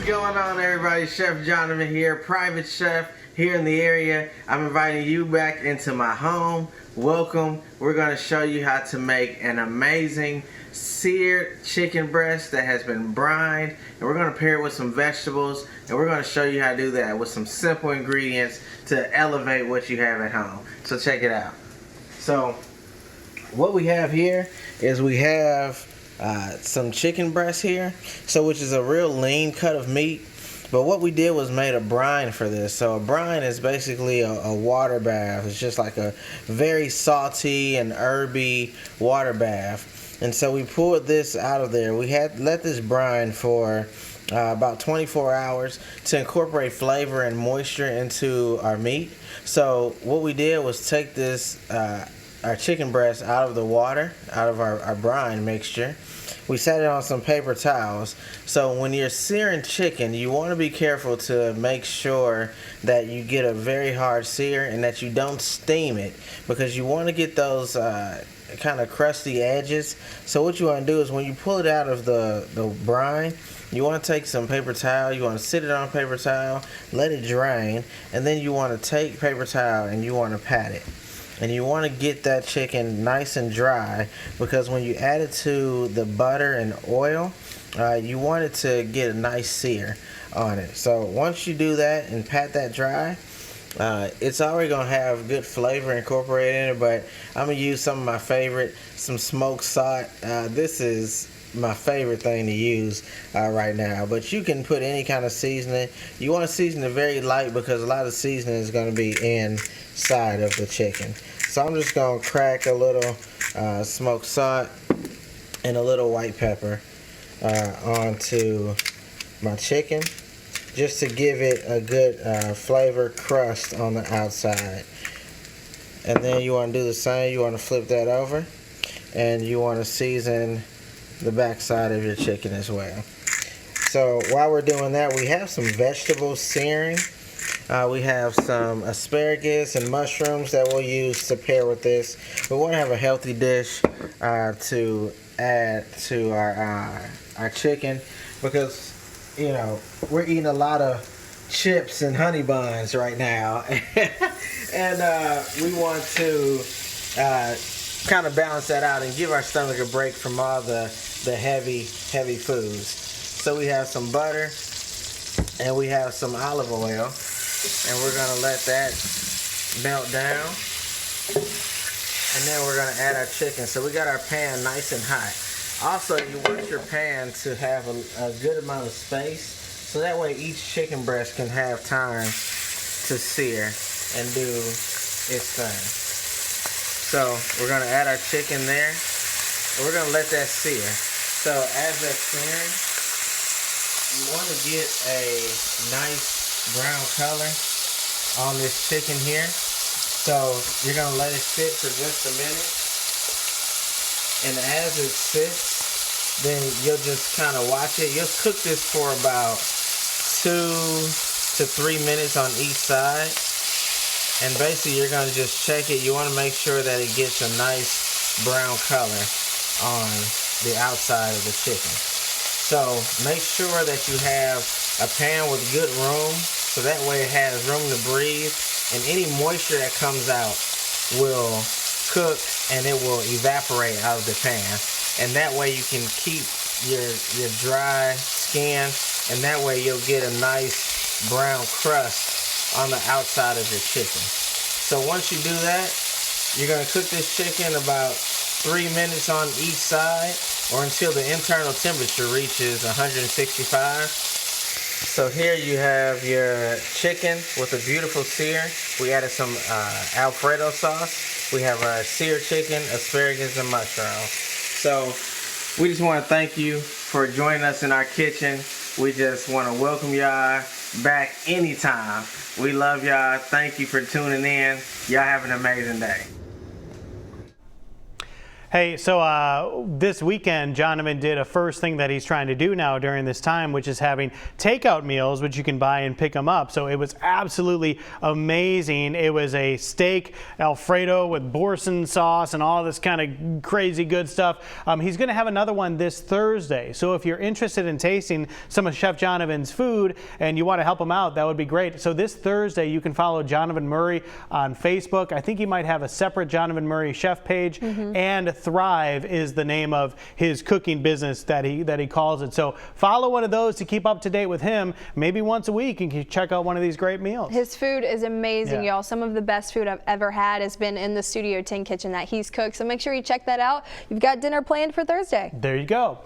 What's going on, everybody? Chef Jonavin here, private chef here in the area. I'm inviting you back into my home. Welcome. We're going to show you how to make an amazing seared chicken breast that has been brined, and we're going to pair it with some vegetables, and we're going to show you how to do that with some simple ingredients to elevate what you have at home. So check it out. So what we have here is we have some chicken breast here, so which is a real lean cut of meat, but what we did was made a brine for this. So a brine is basically a water bath. It's just like a very salty and herby water bath, and so we pulled this out of there. We had let this brine for about 24 hours to incorporate flavor and moisture into our meat. So what we did was take this our chicken breast out of the water, out of our brine mixture. We set it on some paper towels. So when you're searing chicken, you want to be careful to make sure that you get a very hard sear and that you don't steam it, because you want to get those kind of crusty edges. So what you want to do is when you pull it out of the brine, you want to take some paper towel, you want to sit it on paper towel, let it drain, and then you want to take paper towel and you want to pat it. And you want to get that chicken nice and dry, because when you add it to the butter and oil, you want it to get a nice sear on it. So once you do that and pat that dry, it's already going to have good flavor incorporated in it, but I'm going to use some of my favorite, some smoked salt. This is my favorite thing to use right now, but you can put any kind of seasoning. You want to season it very light, because a lot of seasoning is going to be inside of the chicken. So I'm just going to crack a little smoked salt and a little white pepper onto my chicken, just to give it a good flavor crust on the outside. And then you want to do the same. You want to flip that over, and you want to season the backside of your chicken as well. So while we're doing that, we have some vegetables searing. We have some asparagus and mushrooms that we'll use to pair with this. We want to have a healthy dish to add to our chicken, because we're eating a lot of chips and honey buns right now, and we want to kind of balance that out and give our stomach a break from all the heavy foods. So we have some butter and we have some olive oil, and we're going to let that melt down, and then we're going to add our chicken. So we got our pan nice and hot. Also, you want your pan to have a good amount of space, so that way each chicken breast can have time to sear and do its thing. So we're going to add our chicken there, and we're going to let that sear. So as that's searing, you want to get a nice brown color on this chicken here. So you're going to let it sit for just a minute, and as it sits, then you'll just kind of watch it. You'll cook this for about 2 to 3 minutes on each side. And basically you're going to just check it. You want to make sure that it gets a nice brown color on the outside of the chicken. So make sure that you have a pan with good room, so that way it has room to breathe, and any moisture that comes out will cook and it will evaporate out of the pan. And that way you can keep your dry skin, and that way you'll get a nice brown crust on the outside of your chicken. So once you do that, you're going to cook this chicken about 3 minutes on each side, or until the internal temperature reaches 165. So here you have your chicken with a beautiful sear. We added some Alfredo sauce. We have our seared chicken, asparagus, and mushrooms. So we just want to thank you for joining us in our kitchen. We just want to welcome y'all back anytime. We love y'all. Thank you for tuning in. Y'all have an amazing day. Hey, so this weekend, Jonavin did a first thing that he's trying to do now during this time, which is having takeout meals, which you can buy and pick them up. So it was absolutely amazing. It was a steak Alfredo with boursin sauce and all this kind of crazy good stuff. He's going to have another one this Thursday. So if you're interested in tasting some of Chef Jonavin's food and you want to help him out, that would be great. So this Thursday, you can follow Jonavin Murray on Facebook. I think he might have a separate Jonavin Murray chef page, and Thrive is the name of his cooking business that he calls it. So follow one of those to keep up to date with him. Maybe once a week you can check out one of these great meals. His food is amazing, y'all. Some of the best food I've ever had has been in the Studio 10 kitchen that he's cooked. So make sure you check that out. You've got dinner planned for Thursday. There you go.